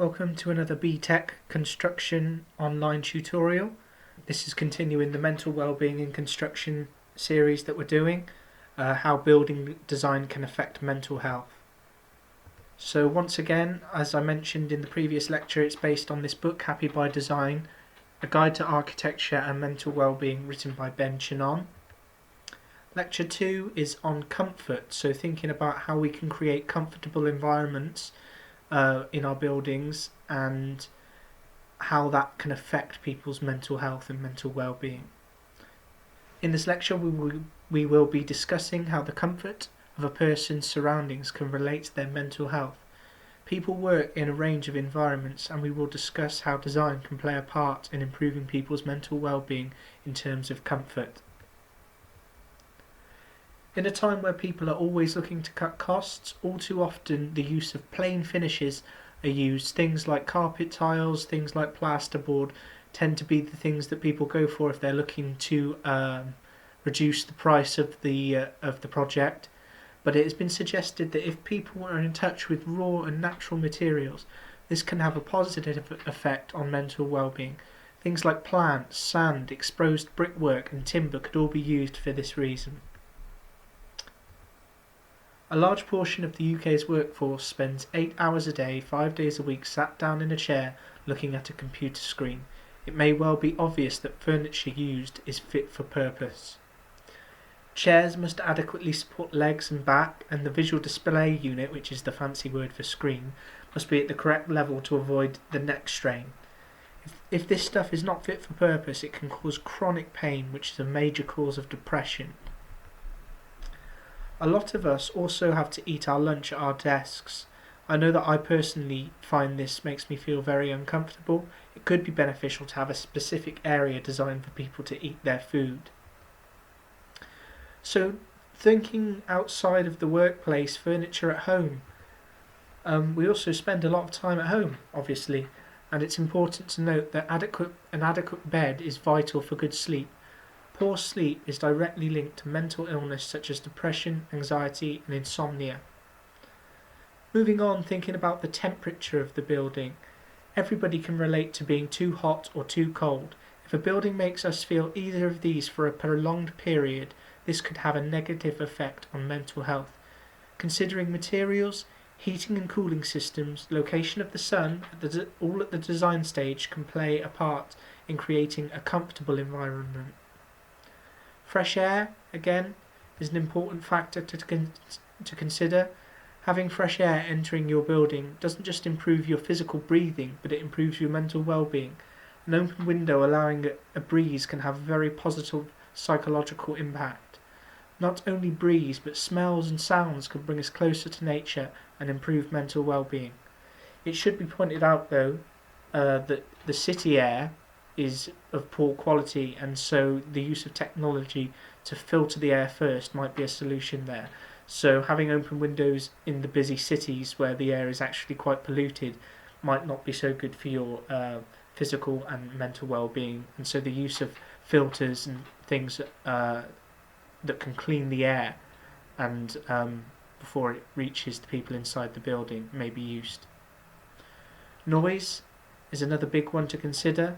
Welcome to another Be.Tech.Construction online tutorial. This is continuing the mental wellbeing in construction series that we're doing, how building design can affect mental health. So once again, as I mentioned in the previous lecture, it's based on this book, Happy by Design, A Guide to Architecture and Mental Wellbeing, written by Ben Channon. Lecture 2 is on comfort, so thinking about how we can create comfortable environments in our buildings and how that can affect people's mental health and mental well-being. In this lecture we will be discussing how the comfort of a person's surroundings can relate to their mental health. People work in a range of environments, and we will discuss how design can play a part in improving people's mental well-being in terms of comfort. In a time where people are always looking to cut costs, all too often the use of plain finishes are used. Things like carpet tiles, things like plasterboard tend to be the things that people go for if they're looking to reduce the price of the project. But it has been suggested that if people are in touch with raw and natural materials, this can have a positive effect on mental well-being. Things like plants, sand, exposed brickwork and timber could all be used for this reason. A large portion of the UK's workforce spends 8 hours a day, 5 days a week, sat down in a chair looking at a computer screen. It may well be obvious that furniture used is fit for purpose. Chairs must adequately support legs and back, and the visual display unit, which is the fancy word for screen, must be at the correct level to avoid the neck strain. If this stuff is not fit for purpose, it can cause chronic pain, which is a major cause of depression. A lot of us also have to eat our lunch at our desks. I know that I personally find this makes me feel very uncomfortable. It could be beneficial to have a specific area designed for people to eat their food. So, thinking outside of the workplace, furniture at home. We also spend a lot of time at home, obviously, and it's important to note that an adequate bed is vital for good sleep. Poor sleep is directly linked to mental illness such as depression, anxiety and insomnia. Moving on, thinking about the temperature of the building. Everybody can relate to being too hot or too cold. If a building makes us feel either of these for a prolonged period, this could have a negative effect on mental health. Considering materials, heating and cooling systems, location of the sun, all at the design stage can play a part in creating a comfortable environment. Fresh air, again, is an important factor to consider. Having fresh air entering your building doesn't just improve your physical breathing, but it improves your mental well-being. An open window allowing a breeze can have a very positive psychological impact. Not only breeze, but smells and sounds can bring us closer to nature and improve mental well-being. It should be pointed out, though, that the city air is of poor quality, and so the use of technology to filter the air first might be a solution there. So having open windows in the busy cities where the air is actually quite polluted might not be so good for your physical and mental well-being, and so the use of filters and things that can clean the air and before it reaches the people inside the building may be used. Noise is another big one to consider.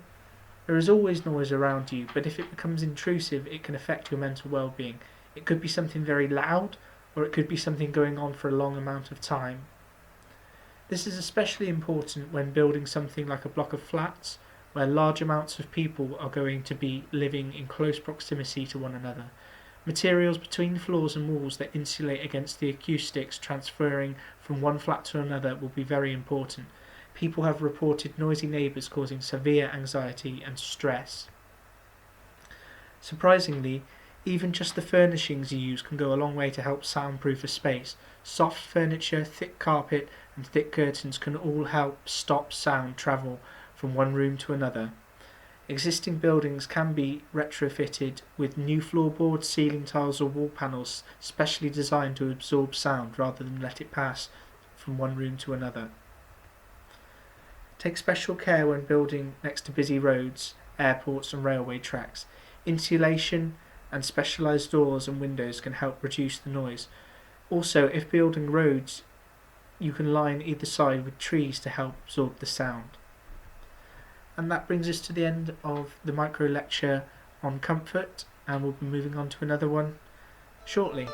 There is always noise around you, but if it becomes intrusive, it can affect your mental well-being. It could be something very loud, or it could be something going on for a long amount of time. This is especially important when building something like a block of flats, where large amounts of people are going to be living in close proximity to one another. Materials between floors and walls that insulate against the acoustics transferring from one flat to another will be very important. People have reported noisy neighbours causing severe anxiety and stress. Surprisingly, even just the furnishings you use can go a long way to help soundproof a space. Soft furniture, thick carpet and thick curtains can all help stop sound travel from one room to another. Existing buildings can be retrofitted with new floorboards, ceiling tiles or wall panels specially designed to absorb sound rather than let it pass from one room to another. Take special care when building next to busy roads, airports and railway tracks. Insulation and specialised doors and windows can help reduce the noise. Also, if building roads you can line either side with trees to help absorb the sound. And that brings us to the end of the micro lecture on comfort, and we'll be moving on to another one shortly.